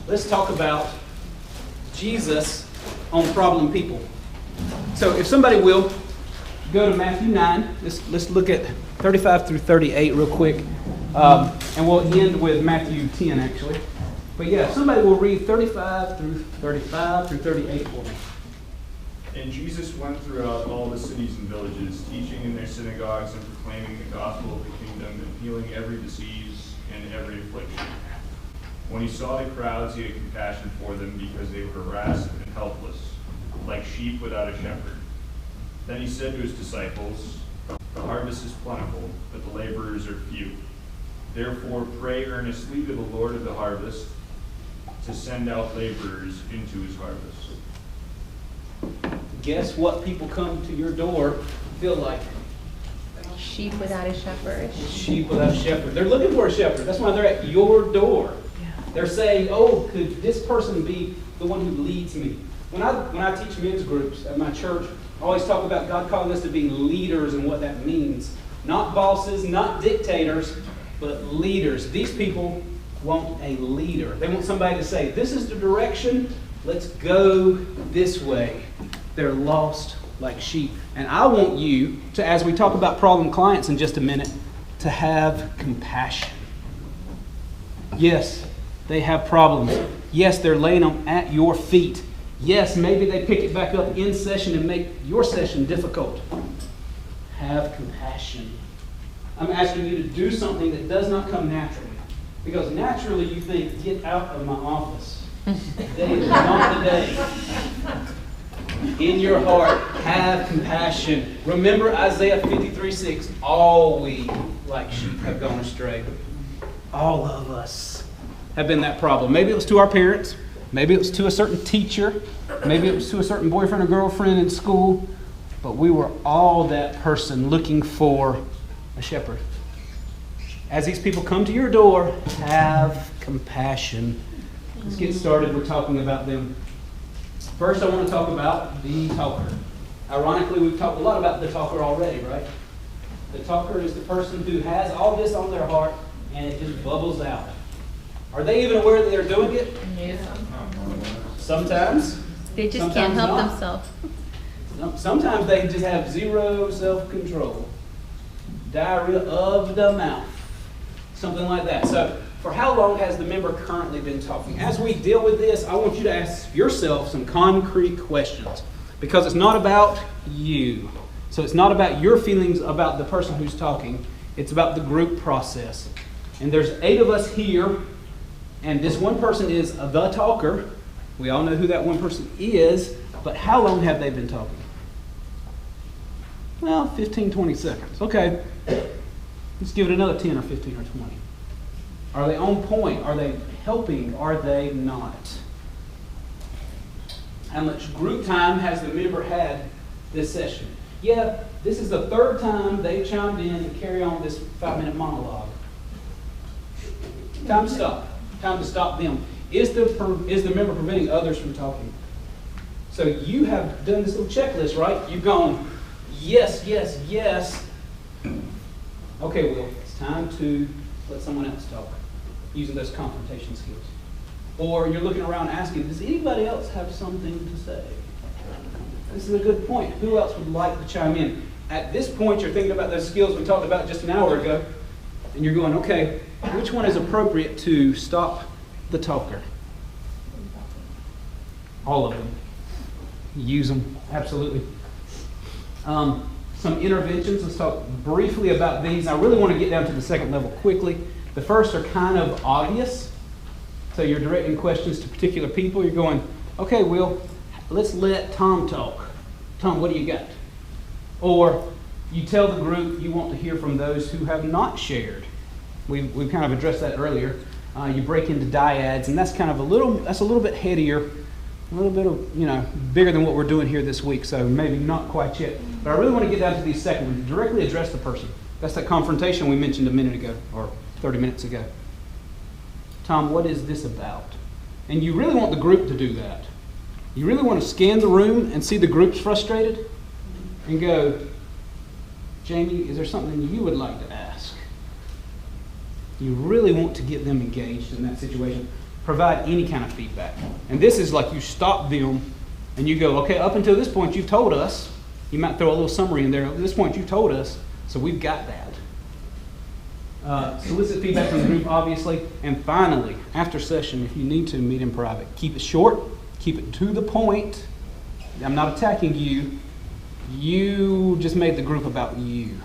let's talk about Jesus on problem people. So if somebody will, go to Matthew 9. Let's look at 35 through 38 real quick. And we'll end with Matthew 10, actually. But yeah, if somebody will read 35 through 38 for me. And Jesus went throughout all the cities and villages, teaching in their synagogues and proclaiming the gospel of the kingdom and healing every disease and every affliction. When he saw the crowds, he had compassion for them because they were harassed and helpless, like sheep without a shepherd. Then he said to his disciples, "The harvest is plentiful, but the laborers are few. Therefore pray earnestly to the Lord of the harvest to send out laborers into his harvest." Guess what people come to your door feel like? Sheep without a shepherd. Sheep without a shepherd. They're looking for a shepherd. That's why they're at your door. They're saying, oh, could this person be the one who leads me? When I teach men's groups at my church, I always talk about God calling us to be leaders and what that means. Not bosses, not dictators, but leaders. These people want a leader. They want somebody to say, this is the direction, let's go this way. They're lost like sheep. And I want you to, as we talk about problem clients in just a minute, to have compassion. Yes, they have problems. Yes, they're laying them at your feet. Yes, maybe they pick it back up in session and make your session difficult. Have compassion. I'm asking you to do something that does not come naturally. Because naturally you think, get out of my office. Today is not the day. In your heart, have compassion. Remember Isaiah 53:6. All we, like sheep, have gone astray. All of us have been that problem. Maybe it was to our parents. Maybe it was to a certain teacher. Maybe it was to a certain boyfriend or girlfriend in school. But we were all that person looking for a shepherd. As these people come to your door, have compassion. Let's get started. We're talking about them. First, I want to talk about the talker. Ironically, we've talked a lot about the talker already, right? The talker is the person who has all this on their heart and it just bubbles out. Are they even aware that they're doing it? Yeah. Sometimes. They just Sometimes can't help not. themselves. Sometimes they just have zero self-control. Diarrhea of the mouth. Something like that. So, for how long has the member currently been talking? As we deal with this, I want you to ask yourself some concrete questions. Because it's not about you. So it's not about your feelings about the person who's talking. It's about the group process. And there's 8 of us here. And this one person is the talker. We all know who that one person is. But how long have they been talking? Well, 15, 20 seconds. Okay. Let's give it another 10 or 15 or 20. Are they on point? Are they helping? Are they not? How much group time has the member had this session? Yeah, this is the 3rd time they've chimed in and carry on this 5-minute monologue. Time to stop. Time to stop them. Is the member preventing others from talking? So you have done this little checklist, right? You've gone, yes, yes, yes. Okay, Will, it's time to let someone else talk using those confrontation skills. Or you're looking around asking, does anybody else have something to say? This is a good point. Who else would like to chime in? At this point, you're thinking about those skills we talked about just an hour ago, and you're going, okay, which one is appropriate to stop the talker? All of them. Use them, absolutely. Some interventions. Let's talk briefly about these. I really want to get down to the second level quickly. The first are kind of obvious. So you're directing questions to particular people. You're going, okay, Will, let's let Tom talk. Tom, what do you got? Or you tell the group you want to hear from those who have not shared. We've kind of addressed that earlier. You break into dyads, and that's kind of a little bit headier, a little bit of, bigger than what we're doing here this week, so maybe not quite yet. But I really want to get down to these second ones. Directly address the person. That's that confrontation we mentioned a minute ago, or 30 minutes ago. Tom, what is this about? And you really want the group to do that. You really want to scan the room and see the group's frustrated and go, Jamie, is there something you would like to ask? You really want to get them engaged in that situation. provide any kind of feedback. And this is like you stop them and you go, okay, up until this point you've told us. You might throw a little summary in there. At this point you've told us, so we've got that. Solicit feedback from the group, obviously. And finally, after session, if you need to, meet in private. Keep it short. Keep it to the point. I'm not attacking you. You just made the group about you.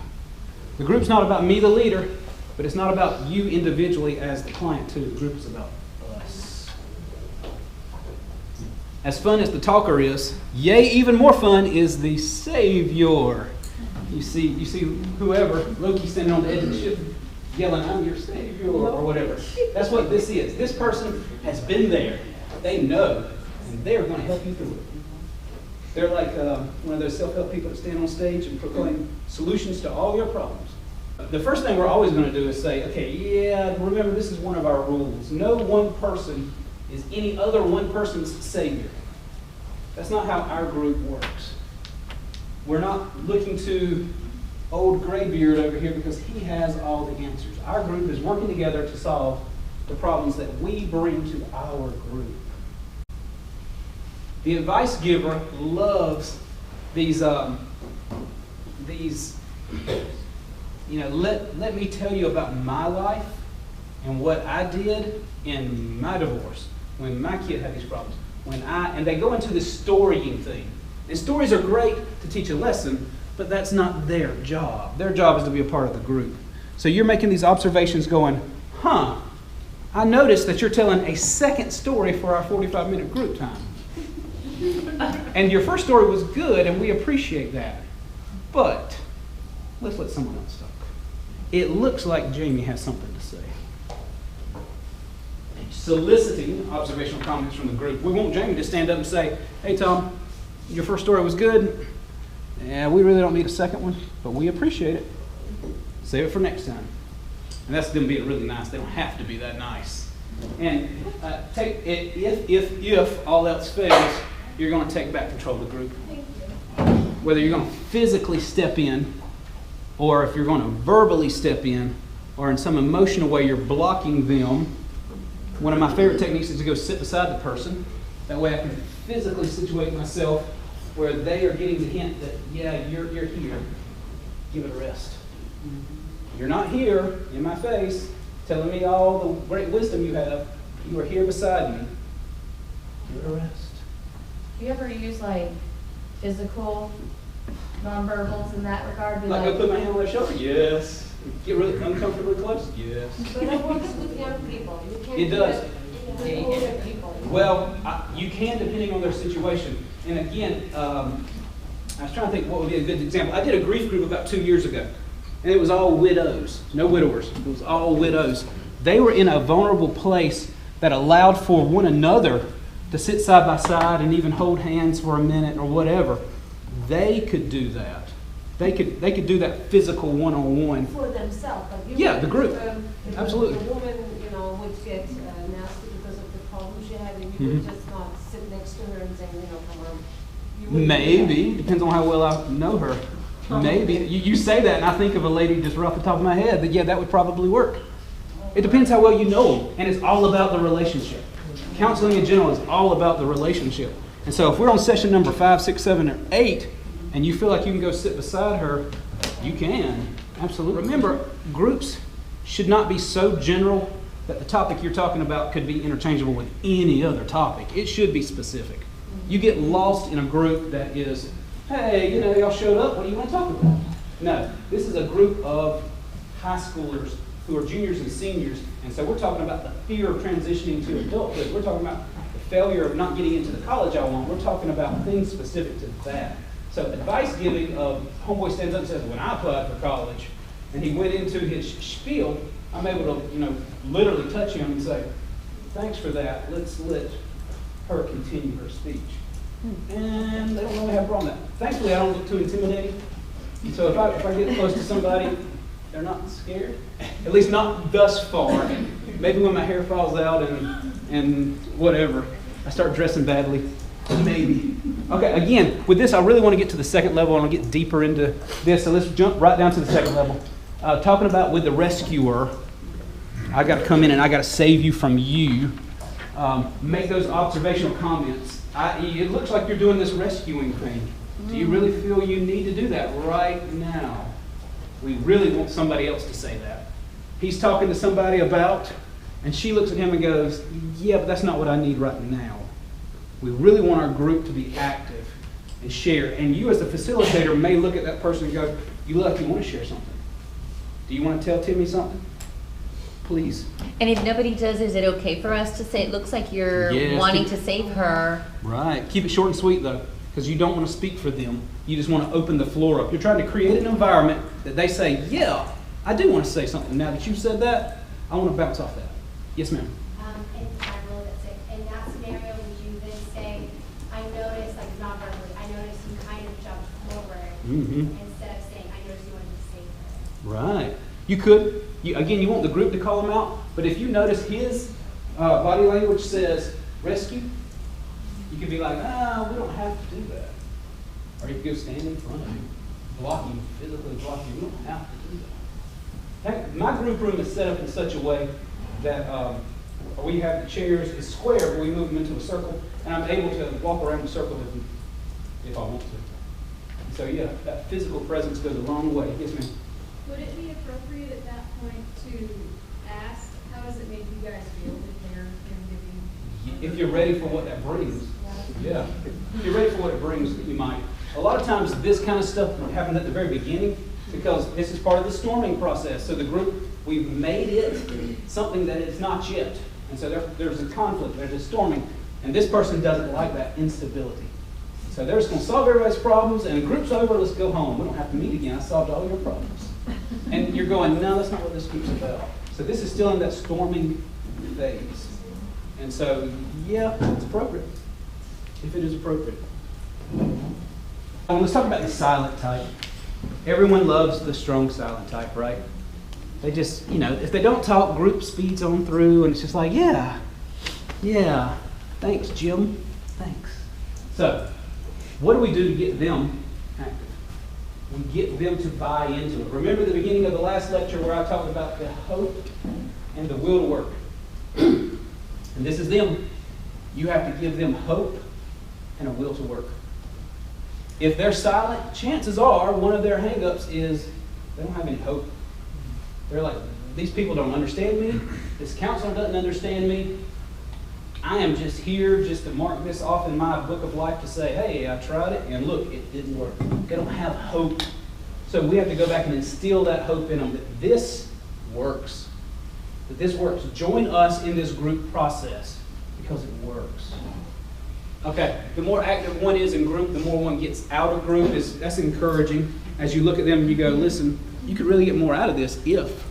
The group's not about me, the leader, but it's not about you individually as the client, too. The group is about us. As fun as the talker is, yay, even more fun is the savior. You see whoever, Loki standing on the edge of the ship, yelling, I'm your savior, or whatever. That's what this is. This person has been there. They know, and they're going to help you through it. They're like one of those self-help people that stand on stage and proclaim solutions to all your problems. The first thing we're always going to do is say, okay, yeah, remember this is one of our rules. No one person is any other one person's savior. That's not how our group works. We're not looking to old Graybeard over here because he has all the answers. Our group is working together to solve the problems that we bring to our group. The advice giver loves these let me tell you about my life and what I did in my divorce when my kid had these problems. And they go into this storying thing. And stories are great to teach a lesson, but that's not their job. Their job is to be a part of the group. So you're making these observations going, I noticed that you're telling a second story for our 45-minute group time. And your first story was good, and we appreciate that. But let's let someone else talk. It looks like Jamie has something to say. Soliciting observational comments from the group. We want Jamie to stand up and say, hey, Tom, your first story was good. Yeah, we really don't need a second one, but we appreciate it. Save it for next time. And that's them being really nice. They don't have to be that nice. And take it, if all else fails, you're going to take back control of the group. Whether you're going to physically step in, or if you're going to verbally step in, or in some emotional way you're blocking them. One of my favorite techniques is to go sit beside the person. That way I can physically situate myself where they are getting the hint that, yeah, you're here. Give it a rest. You're not here in my face telling me all the great wisdom you have. You are here beside me. Give it a rest. Do you ever use like physical nonverbals in that regard? Like go put my hand on their shoulder? Yes. Get really uncomfortably close? Yes. But it works with young people. You can't It does. with older people. Well, you can depending on their situation. And again, I was trying to think what would be a good example. I did a grief group about 2 years ago. And it was all widows. No widowers. It was all widows. They were in a vulnerable place that allowed for one another to sit side by side and even hold hands for a minute or whatever. They could do that. They could do that physical one-on-one. For themselves. But you Yeah, the group. If Absolutely. The woman, would get nasty because of the problem she had, and you would just not sit next to her and say, come on. You wouldn't do Maybe. Depends on how well I know her. Maybe. You say that, and I think of a lady just right off the top of my head that, yeah, that would probably work. It depends how well you know them, and it's all about the relationship. Counseling in general is all about the relationship. And so if we're on session number 5, 6, 7, or 8, and you feel like you can go sit beside her, you can. Absolutely. Remember, groups should not be so general that the topic you're talking about could be interchangeable with any other topic. It should be specific. You get lost in a group that is, hey, y'all showed up, what do you want to talk about? No, this is a group of high schoolers who are juniors and seniors, and so we're talking about the fear of transitioning to adulthood. We're talking about the failure of not getting into the college I want. We're talking about things specific to that. So advice giving of homeboy stands up and says, when I applied for college, and he went into his spiel, I'm able to, literally touch him and say, thanks for that. Let's let her continue her speech. And they don't really have a problem with that. Thankfully, I don't look too intimidating. So if I get close to somebody, they're not scared. At least not thus far. Maybe when my hair falls out and whatever, I start dressing badly. Maybe. Okay, again, with this, I really want to get to the second level. I want to get deeper into this. So let's jump right down to the second level. Talking about with the rescuer, I got to come in and I got to save you from you. make those observational comments, i.e., it looks like you're doing this rescuing thing. Do you really feel you need to do that right now? We really want somebody else to say that. He's talking to somebody about, and she looks at him and goes, yeah, but that's not what I need right now. We really want our group to be active and share. And you as the facilitator may look at that person and go, you look like you want to share something. Do you want to tell Timmy something? Please. And if nobody does, is it okay for us to say, it looks like you're Yes, wanting keep- to save her? Right. Keep it short and sweet, though, because you don't want to speak for them. You just want to open the floor up. You're trying to create an environment that they say, yeah, I do want to say something. Now that you've said that, I want to bounce off that. Yes, ma'am. And Carroll, that's it. In that scenario, would you then say, I noticed, like not verbally, I noticed you kind of jumped forward instead of saying, I noticed you wanted to save her? Right. You could. Again, you want the group to call him out, but if you notice his body language says rescue, you could be like, we don't have to do that. Or you could go stand in front of him, block him, physically block him. We don't have to do that. Heck, my group room is set up in such a way that we have the chairs, it's square, but we move them into a circle, and I'm able to walk around the circle with them if I want to. So yeah, that physical presence goes a long way. Yes, ma'am. Would it be appropriate at that point to ask, how does it make you guys feel that they're giving? If you're ready for what that brings, yeah. If you're ready for what it brings, you might. A lot of times this kind of stuff happens at the very beginning because this is part of the storming process. So the group, we've made it something that it's not yet. And so there's a conflict, there's a storming. And this person doesn't like that instability. So they're just going to solve everybody's problems and the group's over, let's go home. We don't have to meet again, I solved all your problems. And you're going, no, that's not what this group's about. So this is still in that storming phase. And so, yeah, it's appropriate. If it is appropriate. Let's talk about the silent type. Everyone loves the strong silent type, right? They just, if they don't talk, group speeds on through, and it's just like, yeah, thanks, Jim, thanks. So, what do we do to get them active? We get them to buy into it. Remember the beginning of the last lecture where I talked about the hope and the will to work. And this is them. You have to give them hope and a will to work. If they're silent, chances are one of their hang-ups is they don't have any hope. They're like, these people don't understand me. This counselor doesn't understand me. I am just here just to mark this off in my book of life to say, hey, I tried it, and look, it didn't work. They don't have hope. So we have to go back and instill that hope in them that this works. That this works. Join us in this group process because it works. Okay, the more active one is in group, the more one gets out of group. That's encouraging. As you look at them and you go, listen, you could really get more out of this if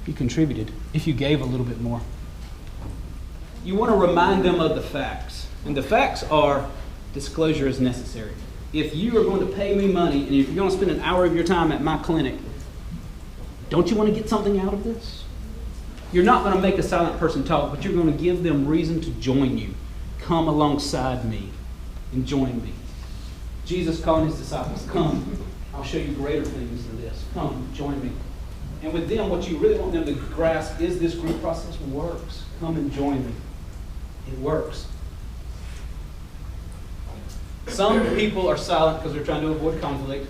you contributed, if you gave a little bit more. You want to remind them of the facts. And the facts are disclosure is necessary. If you are going to pay me money and if you're going to spend an hour of your time at my clinic, don't you want to get something out of this? You're not going to make a silent person talk, but you're going to give them reason to join you. Come alongside me and join me. Jesus calling his disciples, come, I'll show you greater things than this. Come, join me. And with them, what you really want them to grasp is this group process works. Come and join me. It works. Some people are silent because they're trying to avoid conflict.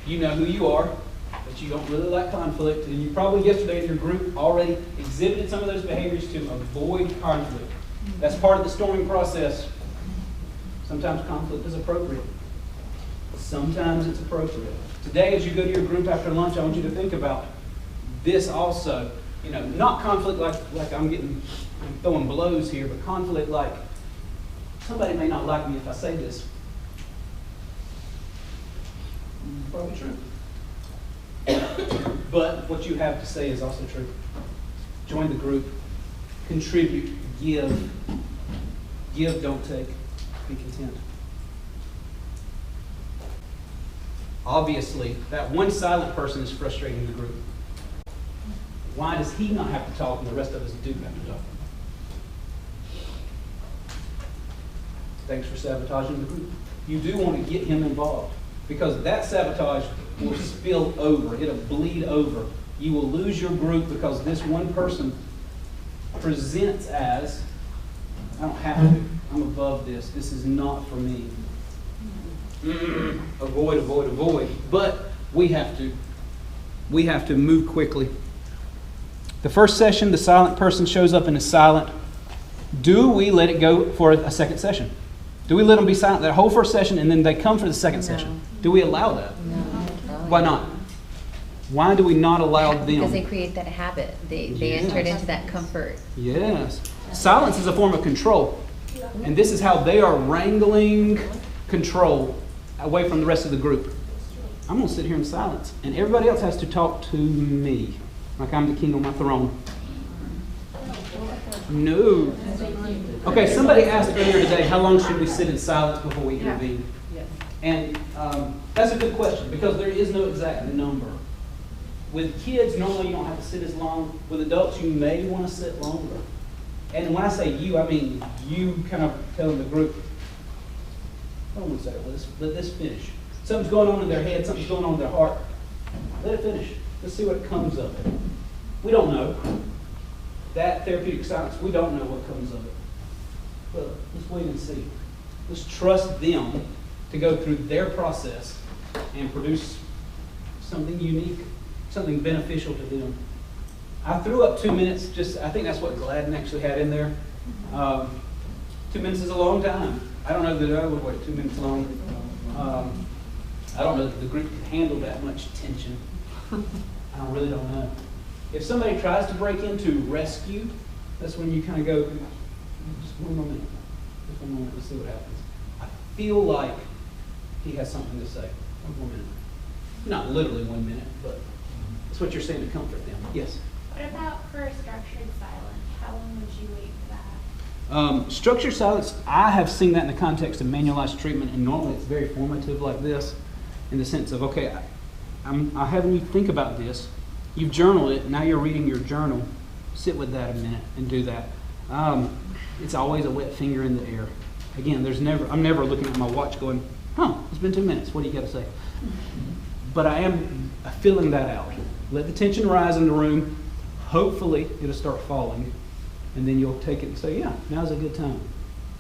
You know who you are, but you don't really like conflict. And you probably yesterday in your group already exhibited some of those behaviors to avoid conflict. That's part of the storming process. Sometimes conflict is appropriate. Sometimes it's appropriate. Today, as you go to your group after lunch, I want you to think about this also. Not conflict like I'm throwing blows here, but conflict like somebody may not like me if I say this. Probably true. But what you have to say is also true. Join the group. Contribute. Give. Give, don't take. Be content. Obviously, that one silent person is frustrating the group. Why does he not have to talk and the rest of us do have to talk? Thanks for sabotaging the group. You do want to get him involved because that sabotage will spill over. It'll bleed over. You will lose your group because this one person presents as I don't have to. I'm above this. This is not for me. Avoid, avoid, avoid. But we have to. We have to move quickly. The first session, the silent person shows up and is silent. Do we let it go for a second session? Do we let them be silent that whole first session and then they come for the second session? Do we allow that? No. Why not? Why do we not allow them? Because they create that habit. They enter it into that comfort. Yes. Silence is a form of control. And this is how they are wrangling control away from the rest of the group. I'm going to sit here in silence, and everybody else has to talk to me like I'm the king on my throne. No. Okay, somebody asked earlier today, how long should we sit in silence before we intervene? And that's a good question, because there is no exact number. With kids, normally you don't have to sit as long. With adults, you may want to sit longer. And when I say you, I mean you kind of telling the group, hold on a second, let this finish. Something's going on in their head, something's going on in their heart. Let it finish. Let's see what comes of it. We don't know. That therapeutic silence, we don't know what comes of it. But let's wait and see. Let's trust them to go through their process and produce something unique, something beneficial to them. I threw up 2 minutes, I think that's what Gladden actually had in there. 2 minutes is a long time. I don't know that I would wait 2 minutes long. I don't know that the group can handle that much tension. I really don't know. If somebody tries to break into rescue, that's when you kind of go, just one more minute. Just one moment, let's see what happens. I feel like he has something to say. One more minute. Not literally 1 minute, but that's what you're saying to comfort them. Yes? What about for a structured silence? How long would you wait for that? Structured silence, I have seen that in the context of manualized treatment, and normally it's very formative like this, in the sense of, okay, I'm having you think about this. You've journaled it, now you're reading your journal. Sit with that a minute and do that. It's always a wet finger in the air. Again, I'm never looking at my watch going, it's been 2 minutes, what do you got to say? But I am filling that out. Let the tension rise in the room. Hopefully it'll start falling, and then you'll take it and say, yeah, now's a good time.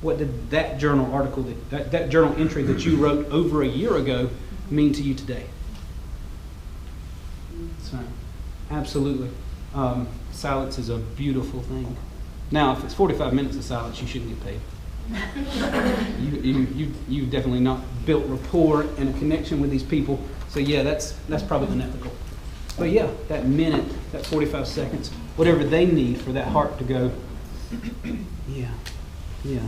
What did that journal article, that journal entry that you wrote over a year ago mean to you today? So, absolutely. Silence is a beautiful thing. Now, if it's 45 minutes of silence, you shouldn't get paid. You've definitely not built rapport and a connection with these people. So yeah, that's probably unethical. But yeah, that minute, that 45 seconds, whatever they need for that heart to go, yeah.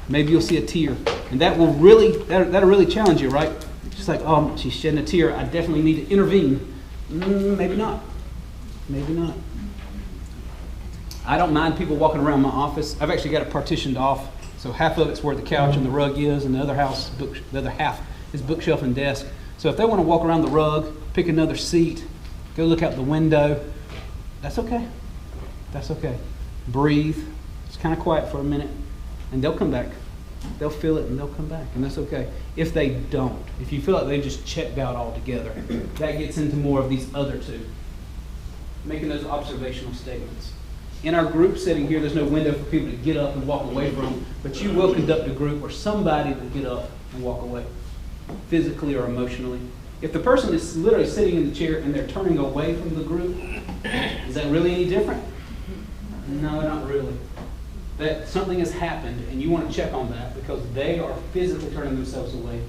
Maybe you'll see a tear. And that'll really challenge you, right? Just like, she's shedding a tear. I definitely need to intervene. Maybe not. Maybe not. I don't mind people walking around my office. I've actually got it partitioned off. So half of it's where the couch and the rug is, and the other half is bookshelf and desk. So if they want to walk around the rug, pick another seat, go look out the window, that's okay. That's okay. Breathe. It's kind of quiet for a minute, and they'll come back. They'll feel it, and they'll come back, and that's okay. If they don't, if you feel like they just checked out altogether, that gets into more of these other two, making those observational statements. In our group setting here, there's no window for people to get up and walk away from, but you will conduct a group where somebody will get up and walk away, physically or emotionally. If the person is literally sitting in the chair and they're turning away from the group, is that really any different? No, not really. That something has happened, and you want to check on that because they are physically turning themselves away.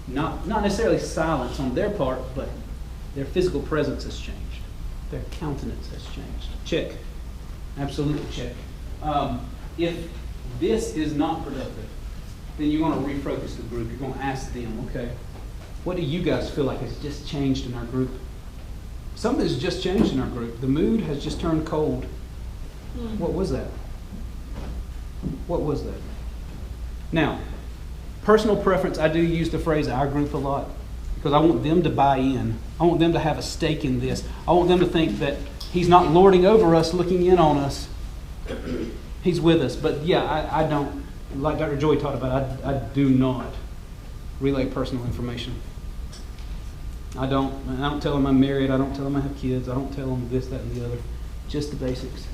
Not necessarily silence on their part, but their physical presence has changed. Their countenance has changed. Check. Absolutely check. If this is not productive, then you're going to refocus the group. You're going to ask them, okay, what do you guys feel like has just changed in our group? Something's just changed in our group. The mood has just turned cold. What was that? What was that? Now, personal preference, I do use the phrase our group a lot because I want them to buy in. I want them to have a stake in this. I want them to think that he's not lording over us, looking in on us. He's with us. But yeah, I don't, like Dr. Joy taught about, I do not relay personal information. I don't tell them I'm married. I don't tell them I have kids. I don't tell them this, that, and the other. Just the basics.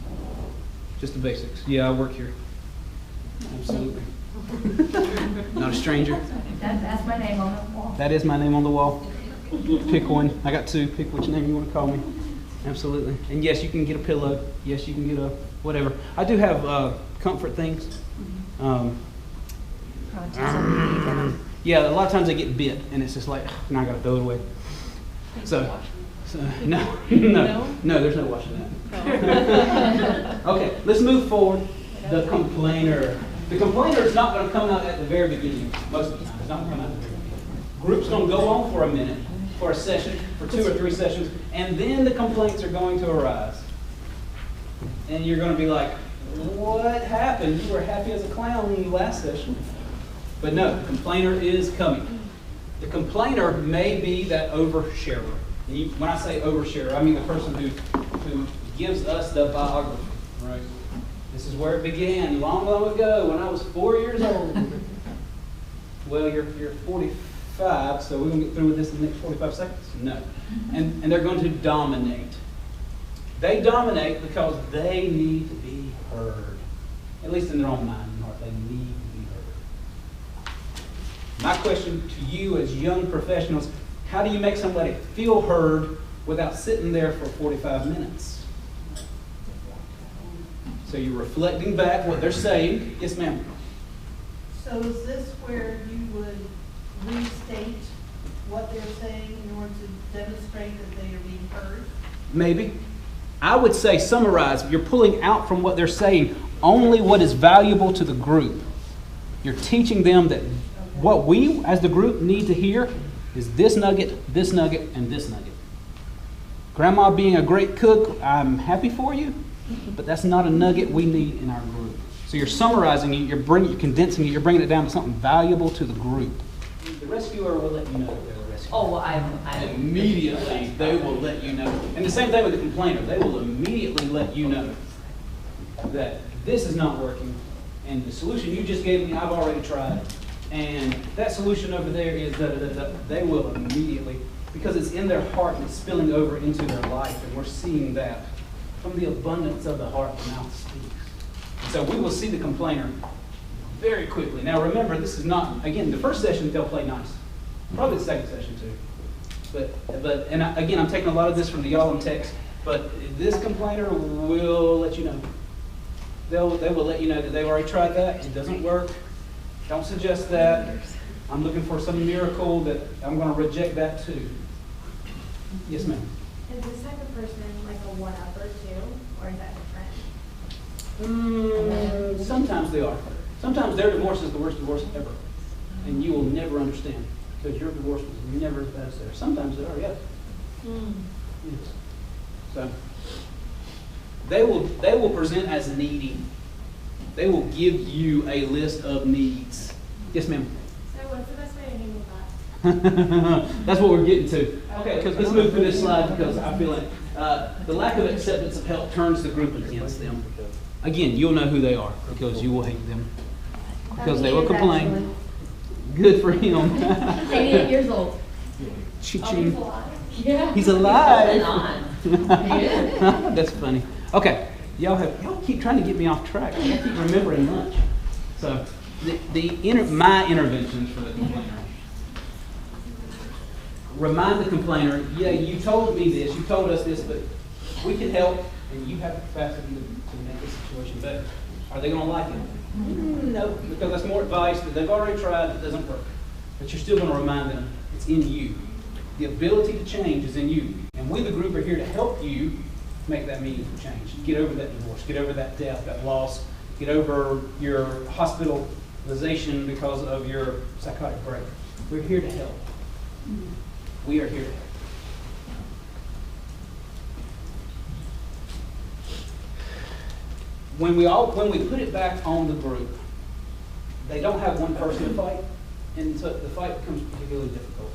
Just the basics. Yeah, I work here. Absolutely. Not a stranger. That's my name on the wall. That is my name on the wall. Pick one. I got two. Pick which name you want to call me. Absolutely. And yes, you can get a pillow. Yes, you can get a whatever. I do have comfort things. Yeah, a lot of times they get bit, and it's just like, now I got to throw it away. So no, there's no washing that. Okay, let's move forward. The complainer. The complainer is not going to come out at the very beginning. Most of the time, it's not going to come out at the very beginning. Group's going to go on for a minute, for a session, for 2 or 3 sessions, and then the complaints are going to arise. And you're going to be like, what happened? You were happy as a clown in the last session. But no, the complainer is coming. The complainer may be that oversharer. And when I say oversharer, I mean the person who gives us the biography, right? This is where it began long, long ago when I was 4 years old. Well, you're 45, so we're going to get through with this in the next 45 seconds? No. And they're going to dominate. They dominate because they need to be heard. At least in their own mind and heart, they need to be heard. My question to you as young professionals, how do you make somebody feel heard without sitting there for 45 minutes? So you're reflecting back what they're saying. Yes, ma'am. So is this where you would restate what they're saying in order to demonstrate that they are being heard? Maybe. I would say summarize. You're pulling out from what they're saying only what is valuable to the group. You're teaching them that what we as the group need to hear is this nugget, and this nugget. Grandma being a great cook, I'm happy for you, but that's not a nugget we need in our group. So you're summarizing it, you're condensing it, you're bringing it down to something valuable to the group. The rescuer will let you know that they're a rescuer. Oh, well, I Immediately, they will let you know. And the same thing with the complainer. They will immediately let you know that this is not working, and the solution you just gave me, I've already tried. And that solution over there is that they will immediately, because it's in their heart and it's spilling over into their life, and we're seeing that. From the abundance of the heart, the mouth speaks. So we will see the complainer very quickly. Now remember, this is not, again, the first session they'll play nice. Probably the second session too. Again, I'm taking a lot of this from the y'all in text, but this complainer will let you know. They will let you know that they've already tried that. It doesn't work. Don't suggest that. I'm looking for some miracle that I'm going to reject that too. Yes, ma'am. Is the second person like a one-upper too, or is that different? Sometimes they are. Sometimes their divorce is the worst divorce ever. And you will never understand because your divorce was never as bad as theirs. Sometimes they are, yes. Yes. So they will present as needy. They will give you a list of needs. Yes, ma'am. So what's the best way to handle that? That's what we're getting to. Okay, let's move through this slide because I feel like the lack of acceptance of help turns the group against them. Again, you'll know who they are because you will hate them. Because they will complain. Good for him. 88 years old. Ching. Yeah. He's alive. Yeah. That's funny. Okay, y'all keep trying to get me off track. I keep remembering lunch. So my interventions for the complainer. Remind the complainer, yeah, you told me this, you told us this, but we can help, and you have the capacity to make the situation better. Are they going to like it? No, because that's more advice that they've already tried that doesn't work. But you're still going to remind them it's in you. The ability to change is in you. And we, the group, are here to help you make that meaningful change. Get over that divorce, get over that death, that loss, get over your hospitalization because of your psychotic break. We're here to help. We are here to help. When we put it back on the group, they don't have one person to fight, and so the fight becomes particularly difficult.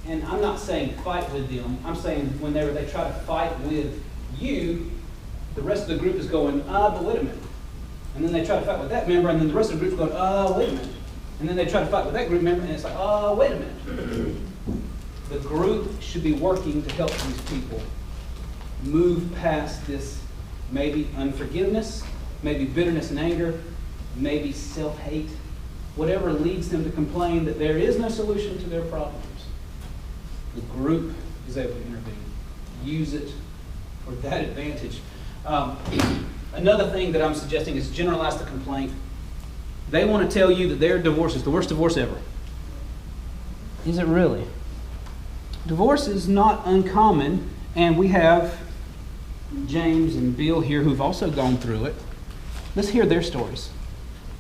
And I'm not saying fight with them. I'm saying whenever they try to fight with you, the rest of the group is going, but wait a minute. And then they try to fight with that member, and then the rest of the group is going, wait a minute. And then they try to fight with that group member, and it's like, wait a minute. The group should be working to help these people move past this maybe unforgiveness, maybe bitterness and anger, maybe self-hate, whatever leads them to complain that there is no solution to their problems, the group is able to intervene. Use it for that advantage. Another thing that I'm suggesting is generalize the complaint. They want to tell you that their divorce is the worst divorce ever. Is it really? Divorce is not uncommon, and we have James and Bill here who've also gone through it. Let's hear their stories.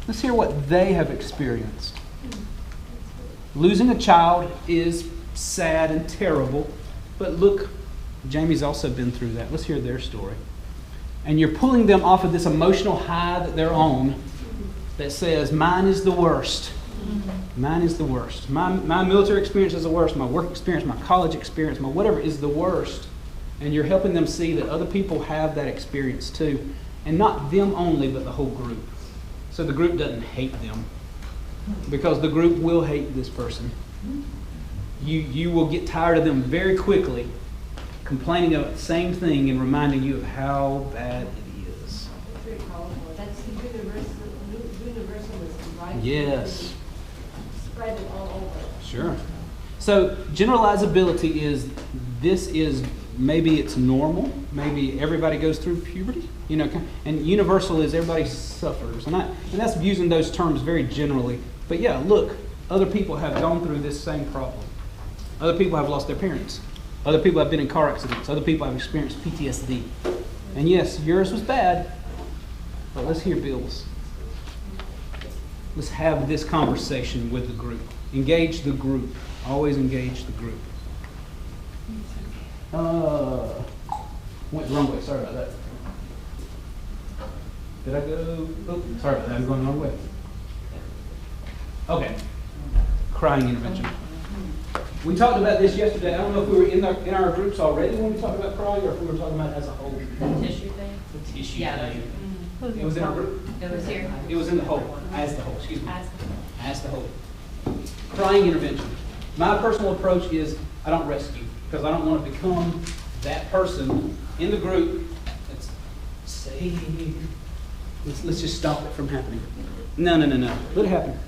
Let's hear what they have experienced. Losing a child is sad and terrible, but look, Jamie's also been through that. Let's hear their story. And you're pulling them off of this emotional high that they're on that says, mine is the worst. Mine is the worst. My military experience is the worst. My work experience, my college experience, my whatever is the worst. And you're helping them see that other people have that experience too. And not them only, but the whole group. So the group doesn't hate them. Because the group will hate this person. You will get tired of them very quickly, complaining about the same thing and reminding you of how bad it is. That's very powerful. That's the universalism, right? Yes. Spread it all over. Sure. So generalizability is, this is, maybe it's normal, maybe everybody goes through puberty, you know, and universal is everybody suffers. And that's using those terms very generally. But yeah, look, other people have gone through this same problem. Other people have lost their parents. Other people have been in car accidents. Other people have experienced PTSD. And yes, yours was bad, but let's hear Bill's. Let's have this conversation with the group. Engage the group. Always engage the group. Went the wrong way. Sorry about that. Did I go? Oh, sorry about that. I'm going the wrong way. Okay. Crying intervention. We talked about this yesterday. I don't know if we were in our groups already when we talked about crying, or if we were talking about it as a whole. The tissue thing? The tissue Yeah. thing. It was in our group. It was here. It was in the whole. As the whole. Excuse me. As the- As the whole. Crying intervention. My personal approach is I don't rescue, because I don't want to become that person in the group that's saying, let's just stop it from happening. No. Let it happen.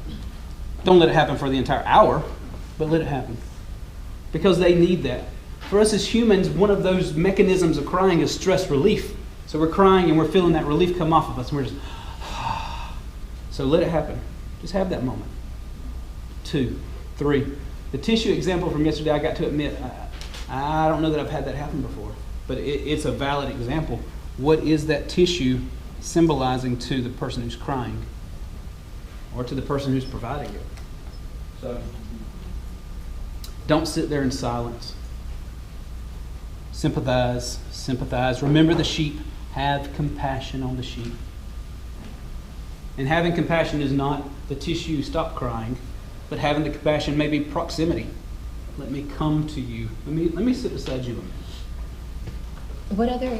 Don't let it happen for the entire hour, but let it happen. Because they need that. For us as humans, one of those mechanisms of crying is stress relief. So we're crying and we're feeling that relief come off of us, and we're just, so let it happen. Just have that moment. 2, 3. The tissue example from yesterday, I got to admit, I don't know that I've had that happen before, but it's a valid example. What is that tissue symbolizing to the person who's crying, or to the person who's providing it? So, don't sit there in silence. Sympathize, sympathize. Remember the sheep. Have compassion on the sheep. And having compassion is not the tissue stop crying, but having the compassion, maybe proximity. Let me come to you. Let me sit beside you a minute. What other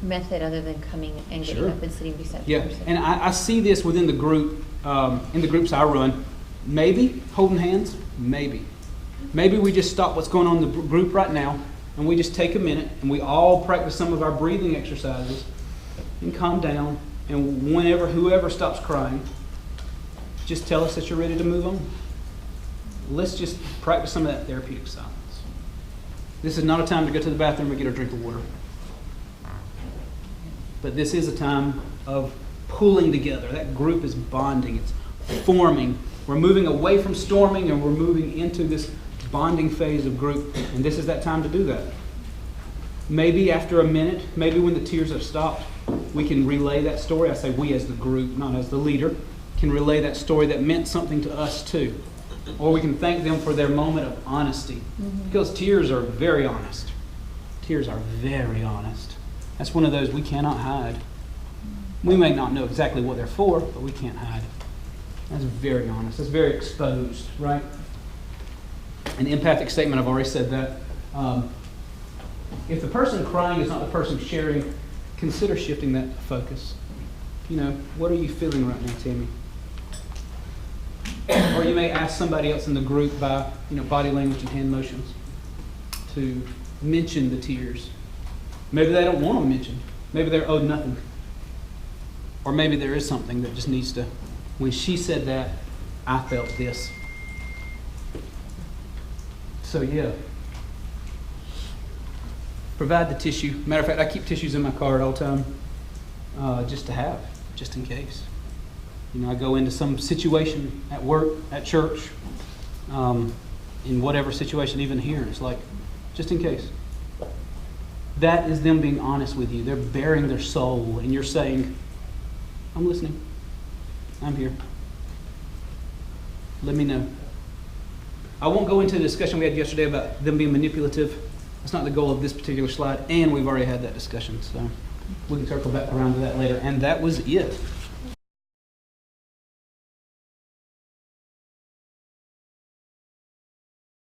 method other than coming and getting Sure. up and sitting beside the Yeah, person? and I see this within the group, in the groups I run. Maybe holding hands, maybe. Maybe we just stop what's going on in the group right now, and we just take a minute, and we all practice some of our breathing exercises, and calm down, and whoever stops crying, just tell us that you're ready to move on. Let's just practice some of that therapeutic silence. This is not a time to go to the bathroom and get a drink of water. But this is a time of pulling together. That group is bonding. It's forming. We're moving away from storming, and we're moving into this bonding phase of group. And this is that time to do that. Maybe after a minute, maybe when the tears have stopped, we can relay that story. I say we as the group, not as the leader, can relay that story that meant something to us too. Or we can thank them for their moment of honesty. Because tears are very honest. Tears are very honest. That's one of those we cannot hide. We may not know exactly what they're for, but we can't hide it. That's very honest. That's very exposed, right? An empathic statement, I've already said that. If the person crying is not the person sharing, consider shifting that focus. You know, what are you feeling right now, Tammy? Or you may ask somebody else in the group by, body language and hand motions to mention the tears. Maybe they don't want to mention. Maybe they're owed nothing. Or maybe there is something that just needs to, when she said that, I felt this. So yeah. Provide the tissue. Matter of fact, I keep tissues in my car at all time, just to have, just in case. You know, I go into some situation at work, at church, in whatever situation, even here, it's like, just in case. That is them being honest with you. They're bearing their soul, and you're saying, I'm listening. I'm here. Let me know. I won't go into the discussion we had yesterday about them being manipulative. That's not the goal of this particular slide, and we've already had that discussion, so we can circle back around to that later. And that was it.